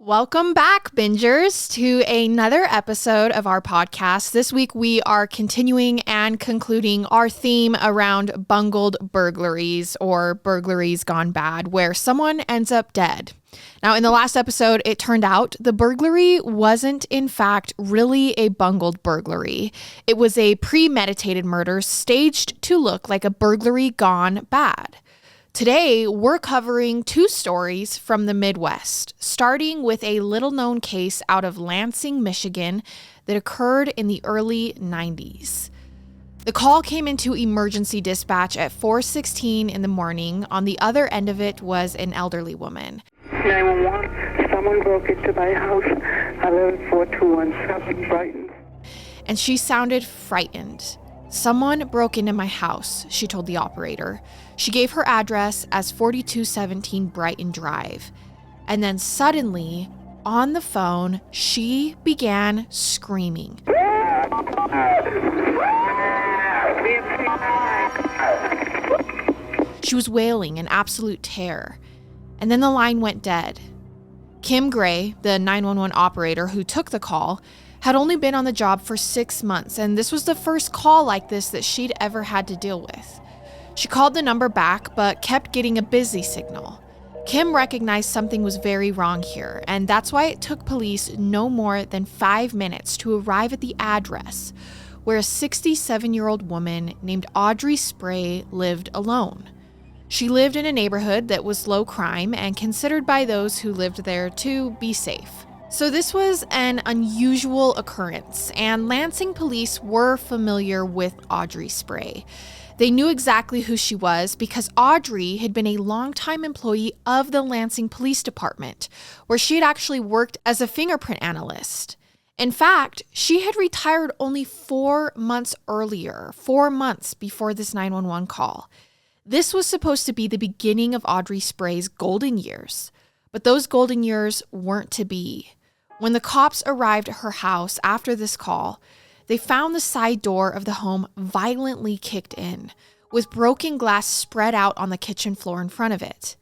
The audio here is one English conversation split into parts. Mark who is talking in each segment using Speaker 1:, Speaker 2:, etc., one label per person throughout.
Speaker 1: Welcome back, bingers, to another episode of our podcast. This week, we are continuing and concluding our theme around bungled burglaries, or burglaries gone bad, where someone ends up dead. Now, in the last episode, it turned out the burglary wasn't, in fact, really a bungled burglary. It was a premeditated murder staged to look like a burglary gone bad. Today, we're covering two stories from the Midwest, starting with a little-known case out of Lansing, Michigan, that occurred in the early 90s. The call came into emergency dispatch at 4:16 in the morning. On the other end of it was an elderly woman.
Speaker 2: 911, someone broke into my house. I live at 4217 Brighton.
Speaker 1: And she sounded frightened. "Someone broke into my house," she told the operator. She gave her address as 4217 Brighton Drive. And then suddenly, on the phone, she began screaming. She was wailing in absolute terror. And then the line went dead. Kim Gray, the 911 operator who took the call, had only been on the job for 6 months, and this was the first call like this that she'd ever had to deal with. She called the number back, but kept getting a busy signal. Kim recognized something was very wrong here, and that's why it took police no more than 5 minutes to arrive at the address, where a 67-year-old woman named Audrey Spray lived alone. She lived in a neighborhood that was low crime and considered by those who lived there to be safe. So this was an unusual occurrence, and Lansing police were familiar with Audrey Spray. They knew exactly who she was because Audrey had been a longtime employee of the Lansing Police Department, where she had actually worked as a fingerprint analyst. In fact, she had retired only 4 months earlier, 4 months before this 911 call. This was supposed to be the beginning of Audrey Spray's golden years, but those golden years weren't to be. When the cops arrived at her house after this call, they found the side door of the home violently kicked in, with broken glass spread out on the kitchen floor in front of it.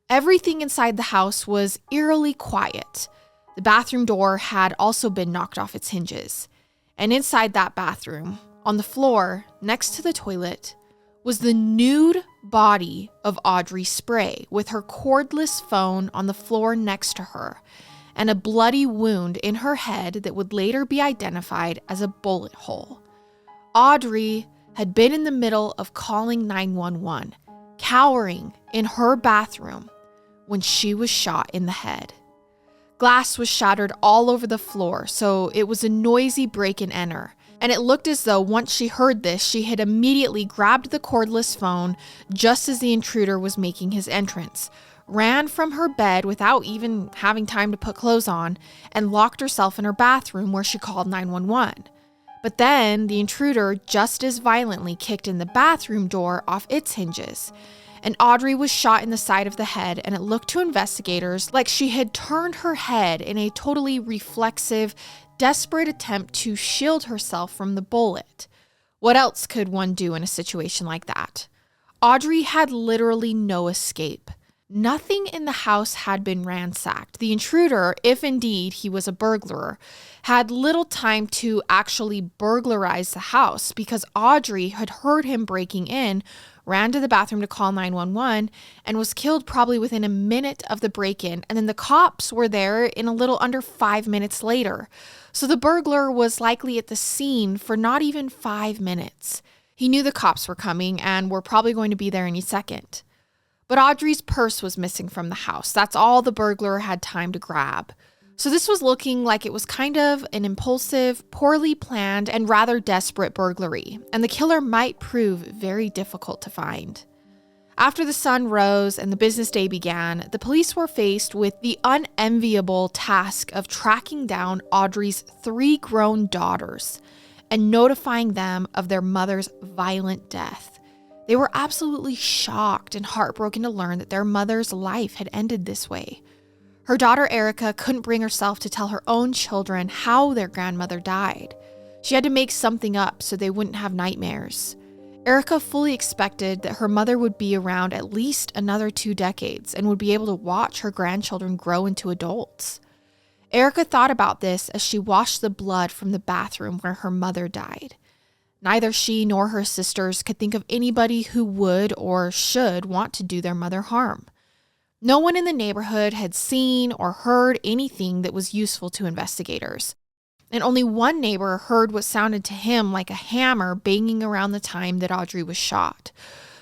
Speaker 1: Everything inside the house was eerily quiet. The bathroom door had also been knocked off its hinges. And inside that bathroom, on the floor next to the toilet, was the nude body of Audrey Spray, with her cordless phone on the floor next to her, and a bloody wound in her head that would later be identified as a bullet hole. Audrey had been in the middle of calling 911, cowering in her bathroom, when she was shot in the head. Glass was shattered all over the floor, so it was a noisy break and enter. And it looked as though once she heard this, she had immediately grabbed the cordless phone just as the intruder was making his entrance, ran from her bed without even having time to put clothes on, and locked herself in her bathroom where she called 911. But then the intruder just as violently kicked in the bathroom door off its hinges, and Audrey was shot in the side of the head, and it looked to investigators like she had turned her head in a totally reflexive, desperate attempt to shield herself from the bullet. What else could one do in a situation like that? Audrey had literally no escape. Nothing in the house had been ransacked. The intruder, if indeed he was a burglar, had little time to actually burglarize the house because Audrey had heard him breaking in, ran to the bathroom to call 911, and was killed probably within a minute of the break-in. And then the cops were there in a little under 5 minutes later. So the burglar was likely at the scene for not even 5 minutes. He knew the cops were coming and were probably going to be there any second. But Audrey's purse was missing from the house. That's all the burglar had time to grab. So this was looking like it was kind of an impulsive, poorly planned, and rather desperate burglary, and the killer might prove very difficult to find. After the sun rose and the business day began, the police were faced with the unenviable task of tracking down Audrey's 3 grown daughters and notifying them of their mother's violent death. They were absolutely shocked and heartbroken to learn that their mother's life had ended this way. Her daughter Erica couldn't bring herself to tell her own children how their grandmother died. She had to make something up so they wouldn't have nightmares. Erica fully expected that her mother would be around at least another 2 decades and would be able to watch her grandchildren grow into adults. Erica thought about this as she washed the blood from the bathroom where her mother died. Neither she nor her sisters could think of anybody who would or should want to do their mother harm. No one in the neighborhood had seen or heard anything that was useful to investigators. And only one neighbor heard what sounded to him like a hammer banging around the time that Audrey was shot.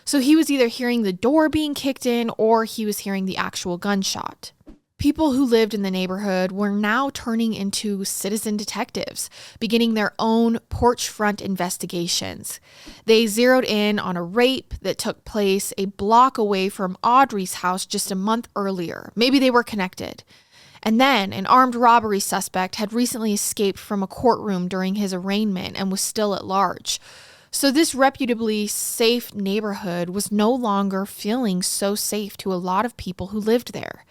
Speaker 1: So he was either hearing the door being kicked in or he was hearing the actual gunshot. People who lived in the neighborhood were now turning into citizen detectives, beginning their own porch front investigations. They zeroed in on a rape that took place a block away from Audrey's house just a month earlier. Maybe they were connected. And then an armed robbery suspect had recently escaped from a courtroom during his arraignment and was still at large. So this reputably safe neighborhood was no longer feeling so safe to a lot of people who lived there.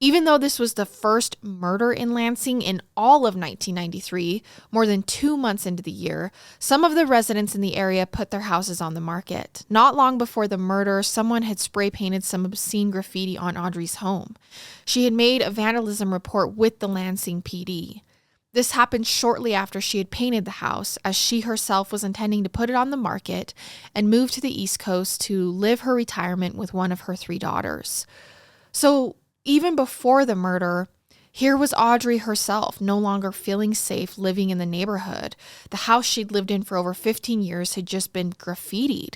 Speaker 1: Even though this was the first murder in Lansing in all of 1993, more than 2 months into the year, some of the residents in the area put their houses on the market. Not long before the murder, someone had spray painted some obscene graffiti on Audrey's home. She had made a vandalism report with the Lansing PD. This happened shortly after she had painted the house, as she herself was intending to put it on the market and move to the East Coast to live her retirement with one of her 3 daughters. So even before the murder, here was Audrey herself, no longer feeling safe living in the neighborhood. The house she'd lived in for over 15 years had just been graffitied.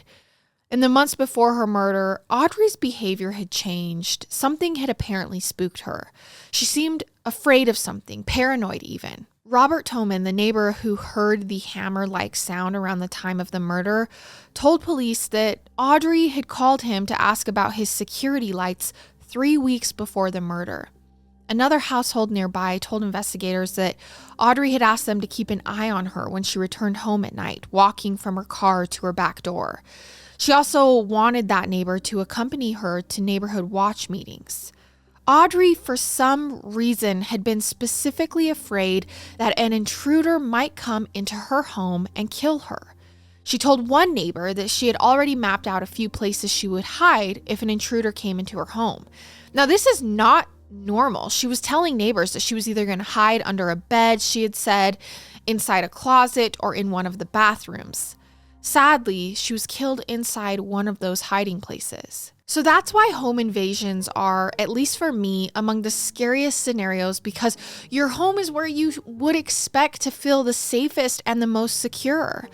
Speaker 1: In the months before her murder, Audrey's behavior had changed. Something had apparently spooked her. She seemed afraid of something, paranoid even. Robert Toman, the neighbor who heard the hammer-like sound around the time of the murder, told police that Audrey had called him to ask about his security lights 3 weeks before the murder. Another household nearby told investigators that Audrey had asked them to keep an eye on her when she returned home at night, walking from her car to her back door. She also wanted that neighbor to accompany her to neighborhood watch meetings. Audrey, for some reason, had been specifically afraid that an intruder might come into her home and kill her. She told one neighbor that she had already mapped out a few places she would hide if an intruder came into her home. Now, this is not normal. She was telling neighbors that she was either going to hide under a bed, she had said, inside a closet, or in one of the bathrooms. Sadly, she was killed inside one of those hiding places. So that's why home invasions are, at least for me, among the scariest scenarios, because your home is where you would expect to feel the safest and the most secure.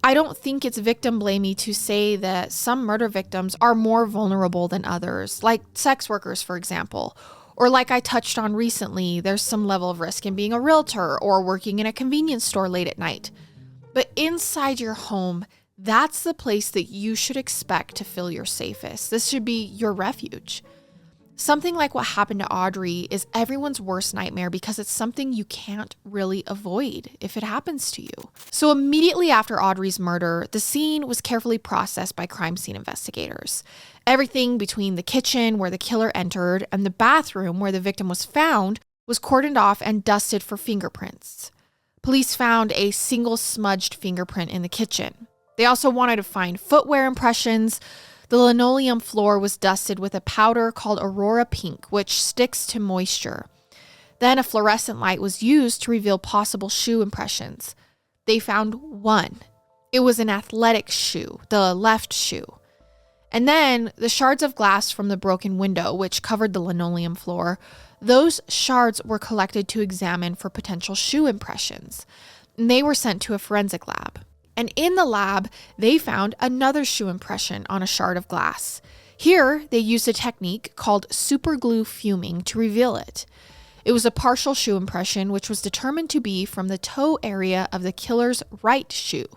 Speaker 1: I don't think it's victim blamey to say that some murder victims are more vulnerable than others, like sex workers, for example. Or like I touched on recently, there's some level of risk in being a realtor or working in a convenience store late at night. But inside your home, that's the place that you should expect to feel your safest. This should be your refuge. Something like what happened to Audrey is everyone's worst nightmare because it's something you can't really avoid if it happens to you. So immediately after Audrey's murder, the scene was carefully processed by crime scene investigators. Everything between the kitchen where the killer entered and the bathroom where the victim was found was cordoned off and dusted for fingerprints. Police found a single smudged fingerprint in the kitchen. They also wanted to find footwear impressions. The linoleum floor was dusted with a powder called Aurora Pink, which sticks to moisture. Then a fluorescent light was used to reveal possible shoe impressions. They found one. It was an athletic shoe, the left shoe. And then the shards of glass from the broken window, which covered the linoleum floor, those shards were collected to examine for potential shoe impressions. And they were sent to a forensic lab. And in the lab, they found another shoe impression on a shard of glass. Here, they used a technique called superglue fuming to reveal it. It was a partial shoe impression, which was determined to be from the toe area of the killer's right shoe.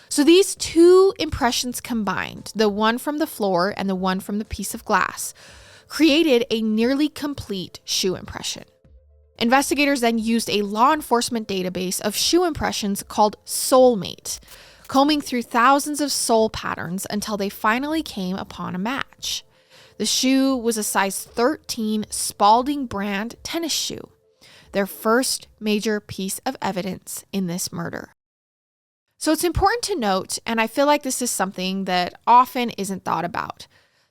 Speaker 1: So these two impressions combined, the one from the floor and the one from the piece of glass, created a nearly complete shoe impression. Investigators then used a law enforcement database of shoe impressions called Soulmate, combing through thousands of sole patterns until they finally came upon a match. The shoe was a size 13 Spalding brand tennis shoe, their first major piece of evidence in this murder. So it's important to note, and I feel like this is something that often isn't thought about.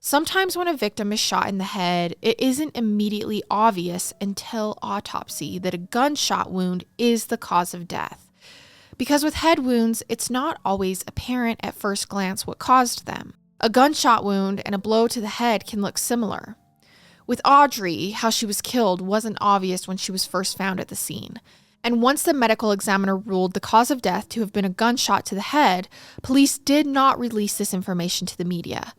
Speaker 1: Sometimes when a victim is shot in the head, it isn't immediately obvious until autopsy that a gunshot wound is the cause of death. Because with head wounds, it's not always apparent at first glance what caused them. A gunshot wound and a blow to the head can look similar. With Audrey, how she was killed wasn't obvious when she was first found at the scene. And once the medical examiner ruled the cause of death to have been a gunshot to the head, police did not release this information to the media.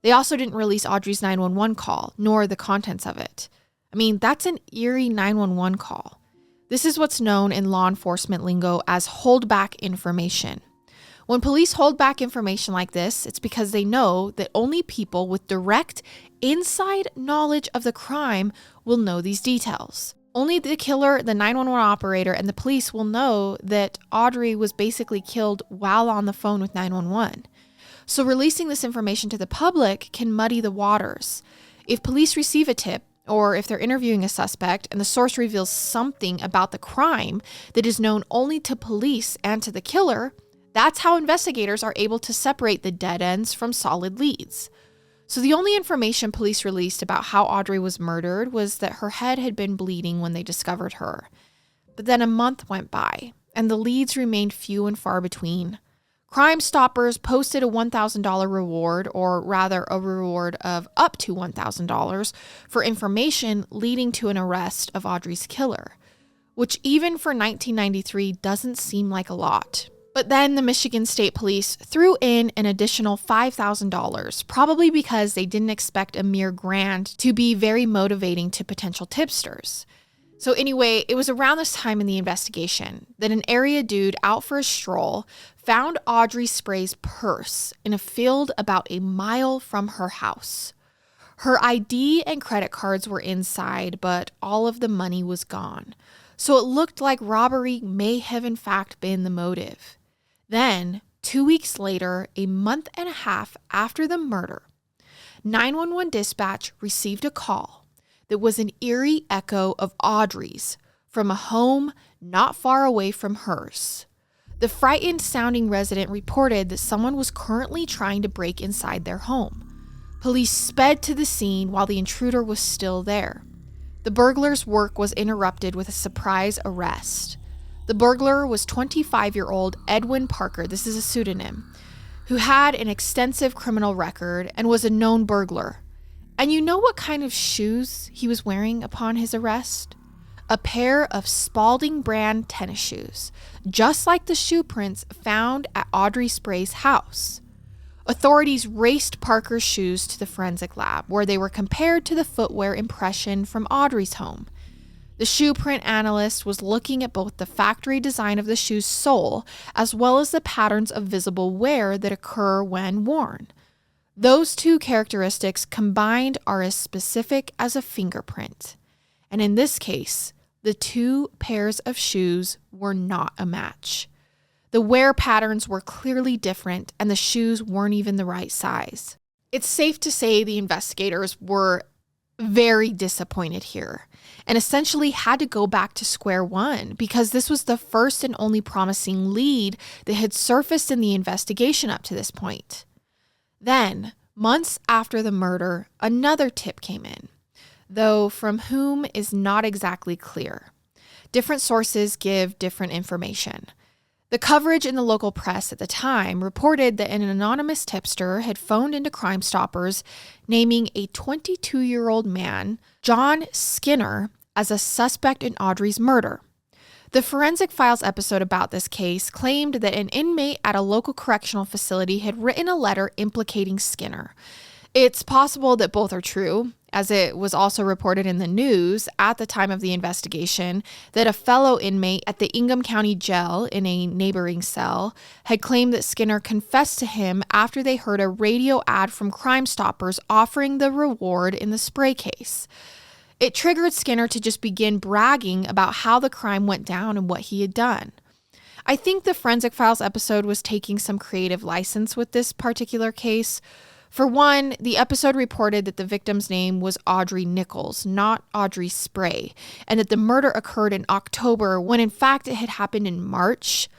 Speaker 1: They also didn't release Audrey's 911 call, nor the contents of it. I mean, that's an eerie 911 call. This is what's known in law enforcement lingo as holdback information. When police hold back information like this, it's because they know that only people with direct, inside knowledge of the crime will know these details. Only the killer, the 911 operator, and the police will know that Audrey was basically killed while on the phone with 911. So releasing this information to the public can muddy the waters. If police receive a tip, or if they're interviewing a suspect and the source reveals something about the crime that is known only to police and to the killer, that's how investigators are able to separate the dead ends from solid leads. So the only information police released about how Audrey was murdered was that her head had been bleeding when they discovered her. But then a month went by, and the leads remained few and far between. Crime Stoppers posted a $1,000 reward, or rather a reward of up to $1,000 for information leading to an arrest of Audrey's killer, which even for 1993 doesn't seem like a lot. But then the Michigan State Police threw in an additional $5,000, probably because they didn't expect a mere grand to be very motivating to potential tipsters. So anyway, it was around this time in the investigation that an area dude out for a stroll found Audrey Spray's purse in a field about a mile from her house. Her ID and credit cards were inside, but all of the money was gone. So it looked like robbery may have in fact been the motive. Then, 2 weeks later, a month and a half after the murder, 911 dispatch received a call that was an eerie echo of Audrey's from a home not far away from hers. The frightened-sounding resident reported that someone was currently trying to break inside their home. Police sped to the scene while the intruder was still there. The burglar's work was interrupted with a surprise arrest. The burglar was 25-year-old Edwin Parker, this is a pseudonym, who had an extensive criminal record and was a known burglar. And you know what kind of shoes he was wearing upon his arrest? A pair of Spalding brand tennis shoes, just like the shoe prints found at Audrey Spray's house. Authorities raced Parker's shoes to the forensic lab, where they were compared to the footwear impression from Audrey's home. The shoe print analyst was looking at both the factory design of the shoe's sole, as well as the patterns of visible wear that occur when worn. Those two characteristics combined are as specific as a fingerprint. And in this case, the two pairs of shoes were not a match. The wear patterns were clearly different, and the shoes weren't even the right size. It's safe to say the investigators were very disappointed here and essentially had to go back to square one because this was the first and only promising lead that had surfaced in the investigation up to this point. Then, months after the murder, another tip came in, though from whom is not exactly clear. Different sources give different information. The coverage in the local press at the time reported that an anonymous tipster had phoned into Crime Stoppers naming a 22-year-old man, John Skinner, as a suspect in Audrey's murder. The Forensic Files episode about this case claimed that an inmate at a local correctional facility had written a letter implicating Skinner. It's possible that both are true, as it was also reported in the news at the time of the investigation that a fellow inmate at the Ingham County Jail in a neighboring cell had claimed that Skinner confessed to him after they heard a radio ad from Crime Stoppers offering the reward in the Spray case. It triggered Skinner to just begin bragging about how the crime went down and what he had done. I think the Forensic Files episode was taking some creative license with this particular case. For one, the episode reported that the victim's name was Audrey Nichols, not Audrey Spray, and that the murder occurred in October when in fact it had happened in March.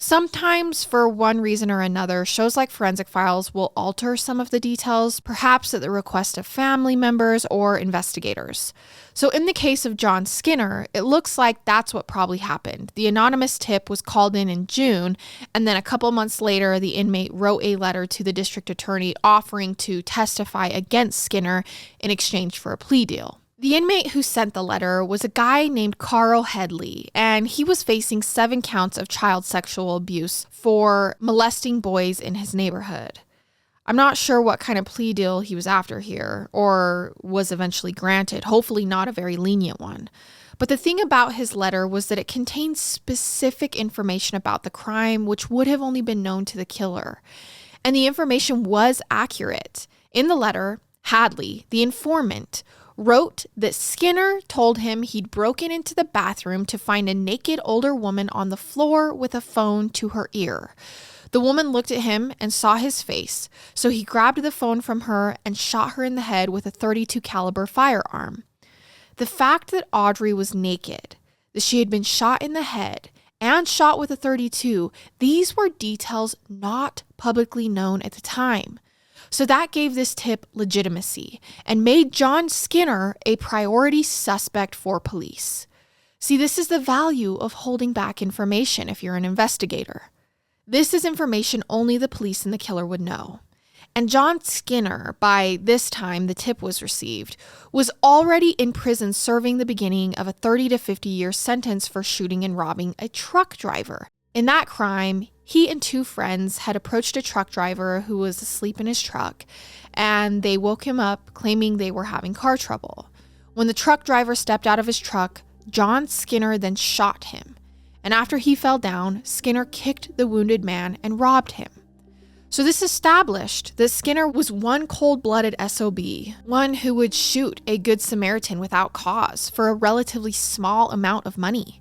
Speaker 1: Sometimes, for one reason or another, shows like Forensic Files will alter some of the details, perhaps at the request of family members or investigators. So in the case of John Skinner, it looks like that's what probably happened. The anonymous tip was called in June, and then a couple months later, the inmate wrote a letter to the district attorney offering to testify against Skinner in exchange for a plea deal. The inmate who sent the letter was a guy named Carl Headley, and he was facing 7 counts of child sexual abuse for molesting boys in his neighborhood. I'm not sure what kind of plea deal he was after here, or was eventually granted, hopefully not a very lenient one. But the thing about his letter was that it contained specific information about the crime which would have only been known to the killer. And the information was accurate. In the letter, Hadley, the informant, wrote that Skinner told him he'd broken into the bathroom to find a naked older woman on the floor with a phone to her ear. The woman looked at him and saw his face, so he grabbed the phone from her and shot her in the head with a .32 caliber firearm. The fact that Audrey was naked, that she had been shot in the head, and shot with a .32, these were details not publicly known at the time. So that gave this tip legitimacy and made John Skinner a priority suspect for police. See, this is the value of holding back information if you're an investigator. This is information only the police and the killer would know. And John Skinner, by this time the tip was received, was already in prison serving the beginning of a 30 to 50 year sentence for shooting and robbing a truck driver. In that crime, he and 2 friends had approached a truck driver who was asleep in his truck, and they woke him up claiming they were having car trouble. When the truck driver stepped out of his truck, John Skinner then shot him. And after he fell down, Skinner kicked the wounded man and robbed him. So this established that Skinner was one cold-blooded SOB, one who would shoot a Good Samaritan without cause for a relatively small amount of money.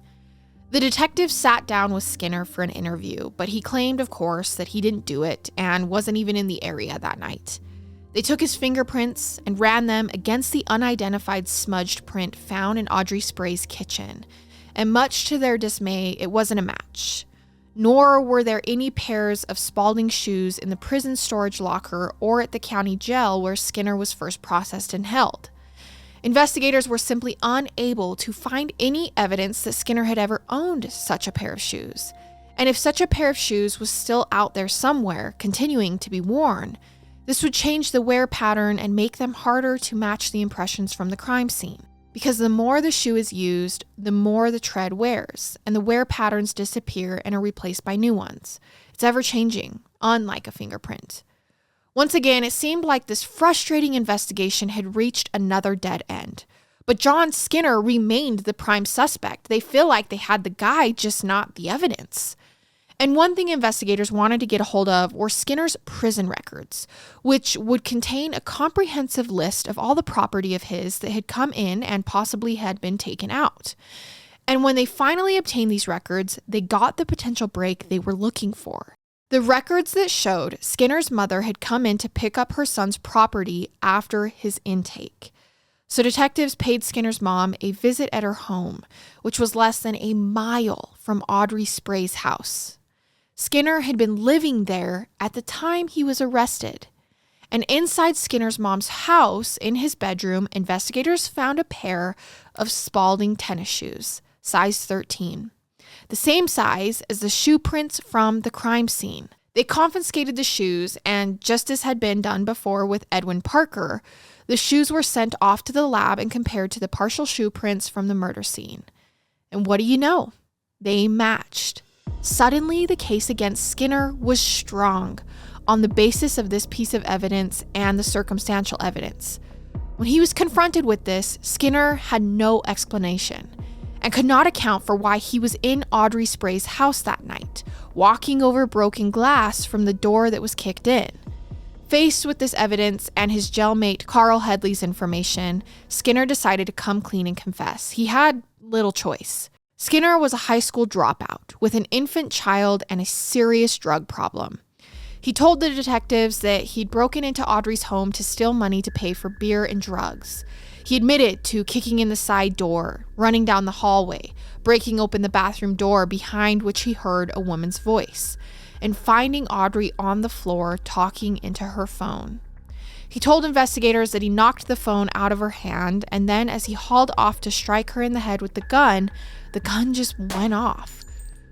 Speaker 1: The detective sat down with Skinner for an interview, but he claimed, of course, that he didn't do it and wasn't even in the area that night. They took his fingerprints and ran them against the unidentified smudged print found in Audrey Spray's kitchen, and much to their dismay, it wasn't a match. Nor were there any pairs of Spalding shoes in the prison storage locker or at the county jail where Skinner was first processed and held. Investigators were simply unable to find any evidence that Skinner had ever owned such a pair of shoes. And if such a pair of shoes was still out there somewhere, continuing to be worn, this would change the wear pattern and make them harder to match the impressions from the crime scene. Because the more the shoe is used, the more the tread wears, and the wear patterns disappear and are replaced by new ones. It's ever-changing, unlike a fingerprint. Once again, it seemed like this frustrating investigation had reached another dead end. But John Skinner remained the prime suspect. They feel like they had the guy, just not the evidence. And one thing investigators wanted to get a hold of were Skinner's prison records, which would contain a comprehensive list of all the property of his that had come in and possibly had been taken out. And when they finally obtained these records, they got the potential break they were looking for. The records that showed Skinner's mother had come in to pick up her son's property after his intake. So detectives paid Skinner's mom a visit at her home, which was less than a mile from Audrey Spray's house. Skinner had been living there at the time he was arrested. And inside Skinner's mom's house, in his bedroom, investigators found a pair of Spalding tennis shoes, size 13. The same size as the shoe prints from the crime scene. They confiscated the shoes, and just as had been done before with Edwin Parker, the shoes were sent off to the lab and compared to the partial shoe prints from the murder scene. And what do you know? They matched. Suddenly, the case against Skinner was strong on the basis of this piece of evidence and the circumstantial evidence. When he was confronted with this, Skinner had no explanation and could not account for why he was in Audrey Spray's house that night, walking over broken glass from the door that was kicked in. Faced with this evidence and his jailmate Carl Headley's information, Skinner decided to come clean and confess. He had little choice. Skinner was a high school dropout with an infant child and a serious drug problem. He told the detectives that he'd broken into Audrey's home to steal money to pay for beer and drugs. He admitted to kicking in the side door, running down the hallway, breaking open the bathroom door behind which he heard a woman's voice, and finding Audrey on the floor talking into her phone. He told investigators that he knocked the phone out of her hand, and then as he hauled off to strike her in the head with the gun just went off,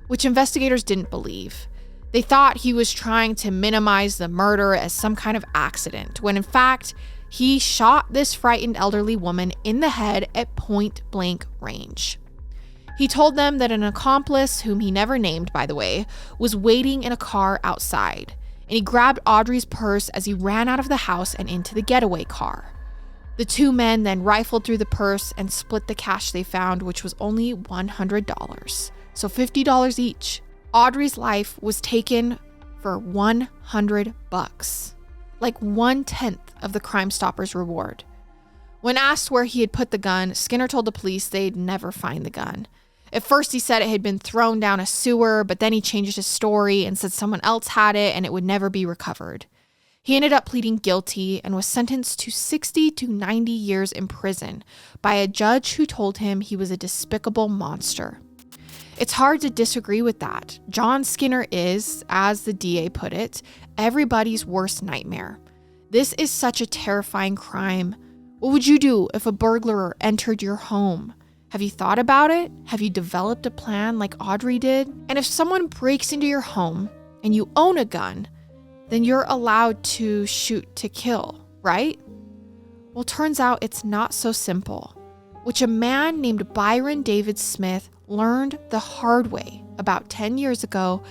Speaker 1: which investigators didn't believe. They thought he was trying to minimize the murder as some kind of accident, when in fact, he shot this frightened elderly woman in the head at point-blank range. He told them that an accomplice, whom he never named, by the way, was waiting in a car outside, and he grabbed Audrey's purse as he ran out of the house and into the getaway car. The two men then rifled through the purse and split the cash they found, which was only $100, so $50 each. Audrey's life was taken for $100, like 1/10 of the Crime Stoppers reward. When asked where he had put the gun, Skinner told the police they'd never find the gun. At first he said it had been thrown down a sewer, but then he changed his story and said someone else had it and it would never be recovered. He ended up pleading guilty and was sentenced to 60 to 90 years in prison by a judge who told him he was a despicable monster. It's hard to disagree with that. John Skinner is, as the DA put it, everybody's worst nightmare. This is such a terrifying crime. What would you do if a burglar entered your home? Have you thought about it? Have you developed a plan like Audrey did? And if someone breaks into your home and you own a gun, then you're allowed to shoot to kill, right? Well, turns out it's not so simple, which a man named Byron David Smith learned the hard way about 10 years ago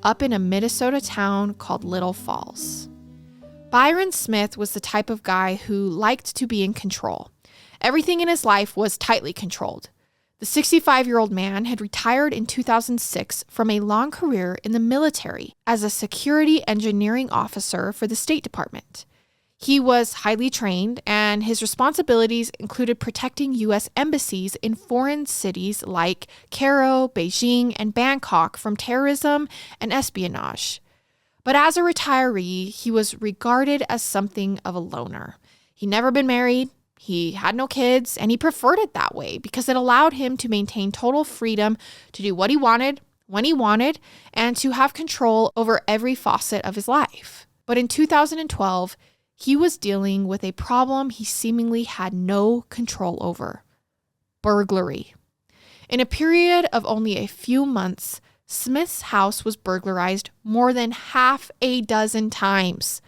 Speaker 1: up in a Minnesota town called Little Falls. Byron Smith was the type of guy who liked to be in control. Everything in his life was tightly controlled. The 65-year-old man had retired in 2006 from a long career in the military as a security engineering officer for the State Department. He was highly trained, and his responsibilities included protecting U.S. embassies in foreign cities like Cairo, Beijing, and Bangkok from terrorism and espionage. But as a retiree, he was regarded as something of a loner. He'd never been married, he had no kids, and he preferred it that way because it allowed him to maintain total freedom to do what he wanted, when he wanted, and to have control over every facet of his life. But in 2012, he was dealing with a problem he seemingly had no control over: burglary. In a period of only a few months, Smith's house was burglarized more than half a dozen times.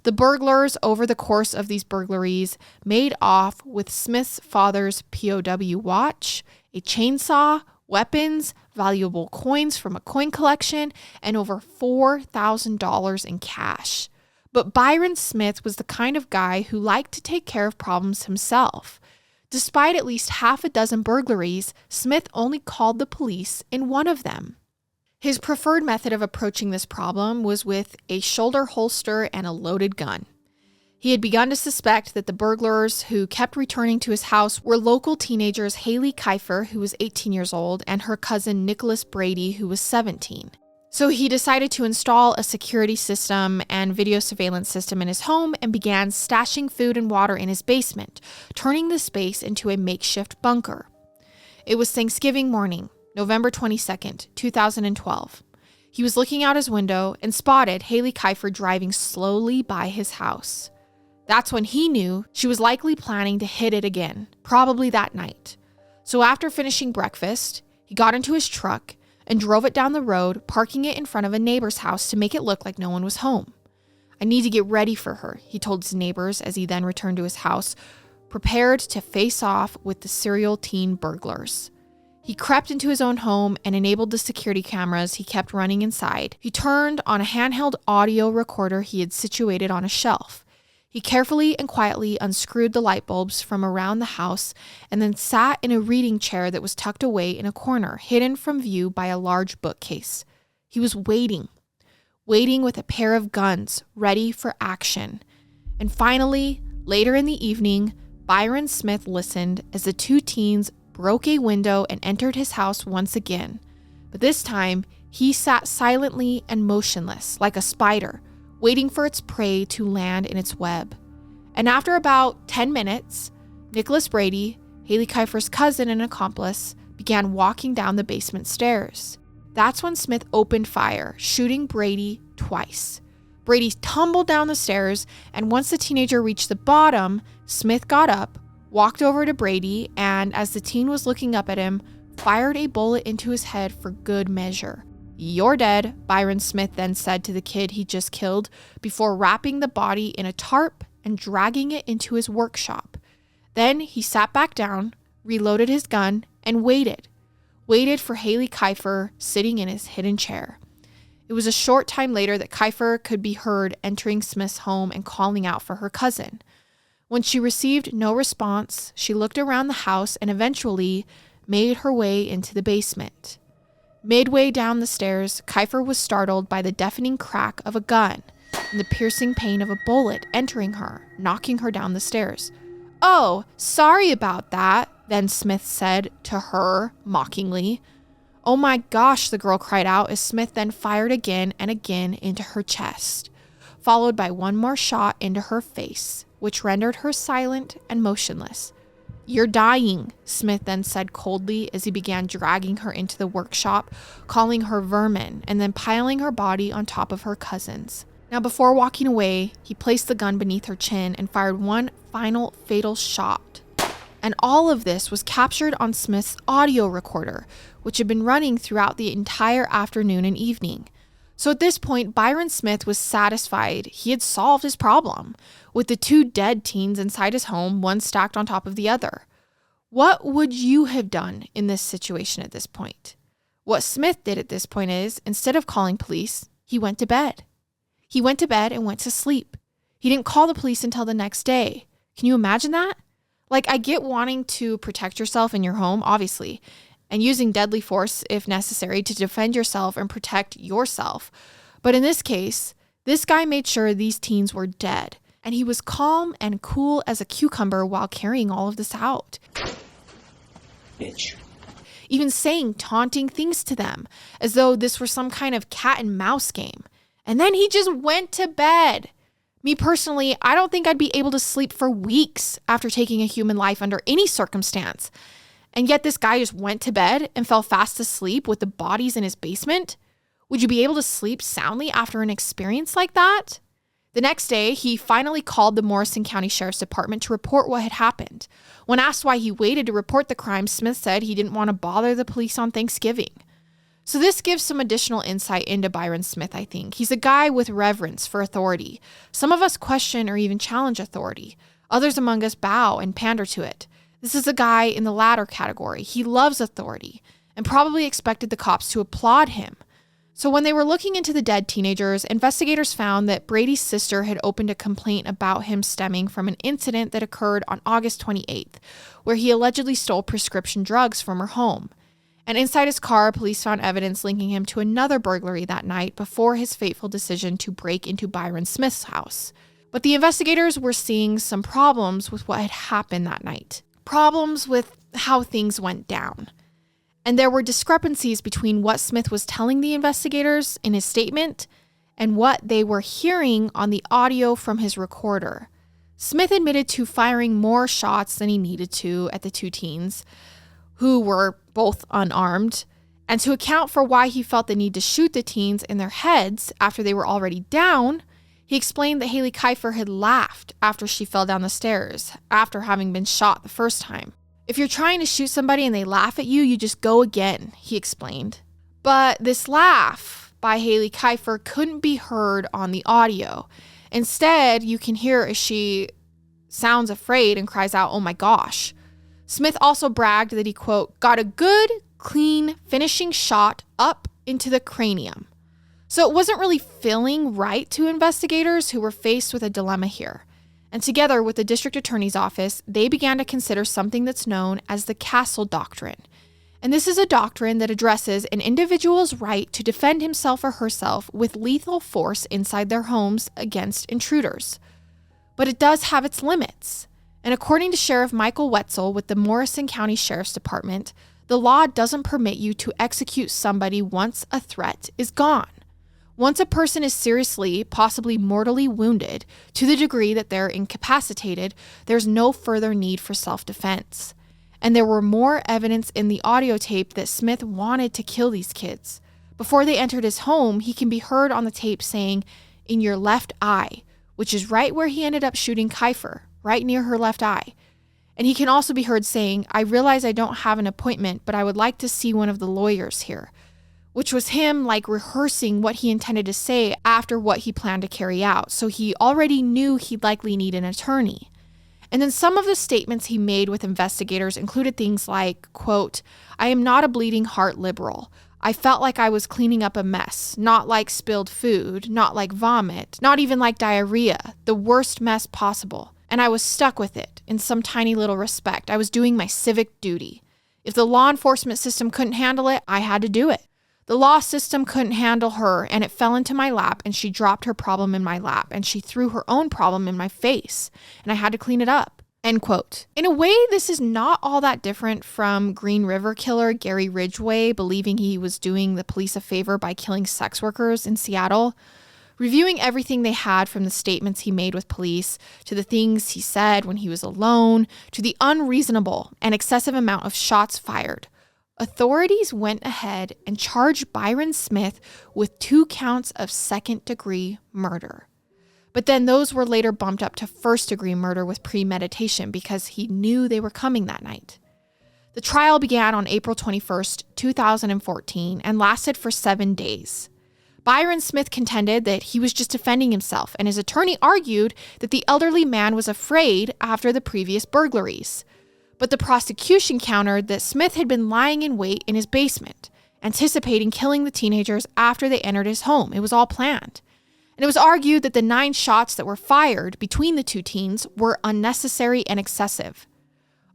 Speaker 1: The burglars, over the course of these burglaries, made off with Smith's father's POW watch, a chainsaw, weapons, valuable coins from a coin collection, and over $4,000 in cash. But Byron Smith was the kind of guy who liked to take care of problems himself. Despite at least half a dozen burglaries, Smith only called the police in one of them. His preferred method of approaching this problem was with a shoulder holster and a loaded gun. He had begun to suspect that the burglars who kept returning to his house were local teenagers Haley Kiefer, who was 18 years old, and her cousin Nicholas Brady, who was 17. So he decided to install a security system and video surveillance system in his home and began stashing food and water in his basement, turning the space into a makeshift bunker. It was Thanksgiving morning, November 22nd, 2012. He was looking out his window and spotted Haley Kiefer driving slowly by his house. That's when he knew she was likely planning to hit it again, probably that night. So after finishing breakfast, he got into his truck and drove it down the road, parking it in front of a neighbor's house to make it look like no one was home. "I need to get ready for her," he told his neighbors as he then returned to his house, prepared to face off with the serial teen burglars. He crept into his own home and enabled the security cameras he kept running inside. He turned on a handheld audio recorder he had situated on a shelf. He carefully and quietly unscrewed the light bulbs from around the house and then sat in a reading chair that was tucked away in a corner, hidden from view by a large bookcase. He was waiting with a pair of guns ready for action. And finally, later in the evening, Byron Smith listened as the two teens broke a window and entered his house once again. But this time, he sat silently and motionless, like a spider, waiting for its prey to land in its web. And after about 10 minutes, Nicholas Brady, Haley Kiefer's cousin and accomplice, began walking down the basement stairs. That's when Smith opened fire, shooting Brady twice. Brady tumbled down the stairs, and once the teenager reached the bottom, Smith got up, walked over to Brady, and as the teen was looking up at him, fired a bullet into his head for good measure. "You're dead," Byron Smith then said to the kid he just killed before wrapping the body in a tarp and dragging it into his workshop. Then he sat back down, reloaded his gun, and waited for Haley Kiefer sitting in his hidden chair. It was a short time later that Kiefer could be heard entering Smith's home and calling out for her cousin. When she received no response, she looked around the house and eventually made her way into the basement. Midway down the stairs, Kiefer was startled by the deafening crack of a gun and the piercing pain of a bullet entering her, knocking her down the stairs. "Oh, sorry about that," then Smith said to her mockingly. "Oh my gosh," the girl cried out as Smith then fired again and again into her chest, followed by one more shot into her face, which rendered her silent and motionless. "You're dying," Smith then said coldly as he began dragging her into the workshop, calling her vermin, and then piling her body on top of her cousin's. Now, before walking away, he placed the gun beneath her chin and fired one final fatal shot. And all of this was captured on Smith's audio recorder, which had been running throughout the entire afternoon and evening. So at this point, Byron Smith was satisfied he had solved his problem, with the two dead teens inside his home, one stacked on top of the other. What would you have done in this situation at this point? What Smith did at this point is, instead of calling police, he went to bed. He went to bed and went to sleep. He didn't call the police until the next day. Can you imagine that? Like, I get wanting to protect yourself in your home, obviously, and using deadly force if necessary to defend yourself and protect yourself. But in this case, this guy made sure these teens were dead, and he was calm and cool as a cucumber while carrying all of this out.
Speaker 3: Bitch.
Speaker 1: Even saying taunting things to them, as though this were some kind of cat and mouse game. And then he just went to bed. Me personally, I don't think I'd be able to sleep for weeks after taking a human life under any circumstance. And yet this guy just went to bed and fell fast asleep with the bodies in his basement? Would you be able to sleep soundly after an experience like that? The next day, he finally called the Morrison County Sheriff's Department to report what had happened. When asked why he waited to report the crime, Smith said he didn't want to bother the police on Thanksgiving. So this gives some additional insight into Byron Smith, I think. He's a guy with reverence for authority. Some of us question or even challenge authority. Others among us bow and pander to it. This is a guy in the latter category. He loves authority and probably expected the cops to applaud him. So when they were looking into the dead teenagers, investigators found that Brady's sister had opened a complaint about him stemming from an incident that occurred on August 28th, where he allegedly stole prescription drugs from her home. And inside his car, police found evidence linking him to another burglary that night before his fateful decision to break into Byron Smith's house. But the investigators were seeing some problems with what had happened that night. Problems with how things went down. And there were discrepancies between what Smith was telling the investigators in his statement and what they were hearing on the audio from his recorder. Smith admitted to firing more shots than he needed to at the two teens, who were both unarmed, and to account for why he felt the need to shoot the teens in their heads after they were already down, he explained that Haley Kiefer had laughed after she fell down the stairs after having been shot the first time. If you're trying to shoot somebody and they laugh at you, you just go again, he explained. But this laugh by Haley Kiefer couldn't be heard on the audio. Instead, you can hear as she sounds afraid and cries out, "Oh my gosh." Smith also bragged that he, quote, got a good, clean, finishing shot up into the cranium. So it wasn't really feeling right to investigators who were faced with a dilemma here. And together with the district attorney's office, they began to consider something that's known as the Castle Doctrine. And this is a doctrine that addresses an individual's right to defend himself or herself with lethal force inside their homes against intruders. But it does have its limits. And according to Sheriff Michael Wetzel with the Morrison County Sheriff's Department, the law doesn't permit you to execute somebody once a threat is gone. Once a person is seriously, possibly mortally wounded to the degree that they're incapacitated, there's no further need for self-defense. And there were more evidence in the audio tape that Smith wanted to kill these kids. Before they entered his home, he can be heard on the tape saying, "In your left eye," which is right where he ended up shooting Kiefer, right near her left eye. And he can also be heard saying, "I realize I don't have an appointment, but I would like to see one of the lawyers here," which was him like rehearsing what he intended to say after what he planned to carry out. So he already knew he'd likely need an attorney. And then some of the statements he made with investigators included things like, quote, "I am not a bleeding heart liberal. I felt like I was cleaning up a mess, not like spilled food, not like vomit, not even like diarrhea, the worst mess possible. And I was stuck with it in some tiny little respect. I was doing my civic duty. If the law enforcement system couldn't handle it, I had to do it. The law system couldn't handle her, and it fell into my lap, and she dropped her problem in my lap, and she threw her own problem in my face, and I had to clean it up." End quote. In a way, this is not all that different from Green River killer Gary Ridgway believing he was doing the police a favor by killing sex workers in Seattle. Reviewing everything they had from the statements he made with police, to the things he said when he was alone, to the unreasonable and excessive amount of shots fired, authorities went ahead and charged Byron Smith with 2 counts of second-degree murder. But then those were later bumped up to first-degree murder with premeditation because he knew they were coming that night. The trial began on April 21st, 2014, and lasted for 7 days. Byron Smith contended that he was just defending himself, and his attorney argued that the elderly man was afraid after the previous burglaries. But the prosecution countered that Smith had been lying in wait in his basement, anticipating killing the teenagers after they entered his home. It was all planned. And it was argued that the 9 shots that were fired between the 2 teens were unnecessary and excessive.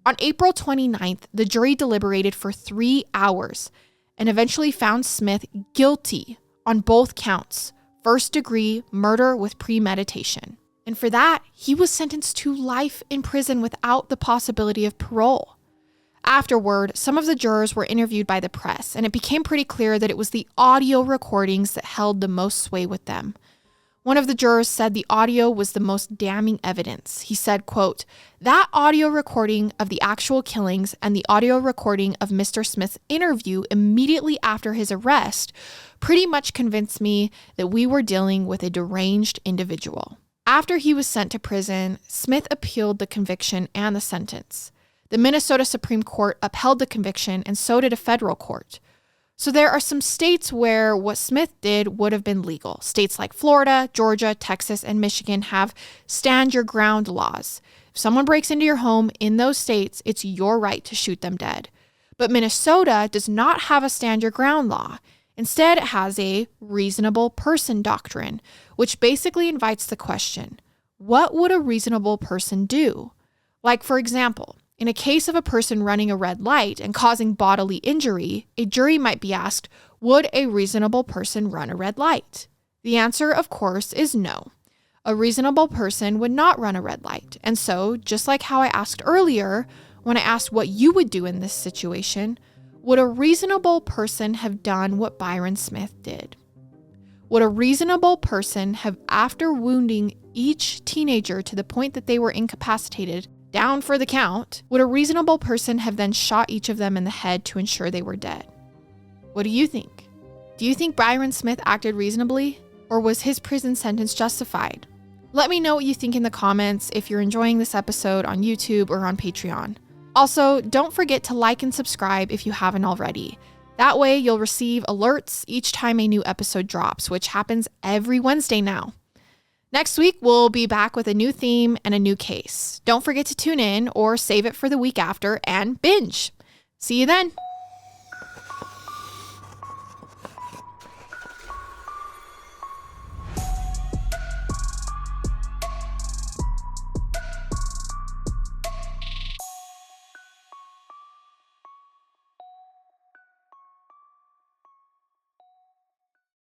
Speaker 1: On April 29th, the jury deliberated for 3 hours and eventually found Smith guilty on both counts, first-degree murder with premeditation. And for that, he was sentenced to life in prison without the possibility of parole. Afterward, some of the jurors were interviewed by the press, and it became pretty clear that it was the audio recordings that held the most sway with them. One of the jurors said the audio was the most damning evidence. He said, quote, "That audio recording of the actual killings and the audio recording of Mr. Smith's interview immediately after his arrest pretty much convinced me that we were dealing with a deranged individual." After he was sent to prison, Smith appealed the conviction and the sentence. The Minnesota Supreme Court upheld the conviction, and so did a federal court. So there are some states where what Smith did would have been legal. States like Florida, Georgia, Texas, and Michigan have stand your ground laws. If someone breaks into your home in those states, it's your right to shoot them dead. But Minnesota does not have a stand your ground law. Instead, it has a reasonable person doctrine, which basically invites the question, what would a reasonable person do? Like, for example, in a case of a person running a red light and causing bodily injury, a jury might be asked, would a reasonable person run a red light? The answer, of course, is no. A reasonable person would not run a red light. And so, just like how I asked earlier, when I asked what you would do in this situation, would a reasonable person have done what Byron Smith did? Would a reasonable person have, after wounding each teenager to the point that they were incapacitated, down for the count, would a reasonable person have then shot each of them in the head to ensure they were dead? What do you think? Do you think Byron Smith acted reasonably, or was his prison sentence justified? Let me know what you think in the comments if you're enjoying this episode on YouTube or on Patreon. Also, don't forget to like and subscribe if you haven't already. That way you'll receive alerts each time a new episode drops, which happens every Wednesday now. Next week, we'll be back with a new theme and a new case. Don't forget to tune in or save it for the week after and binge. See you then.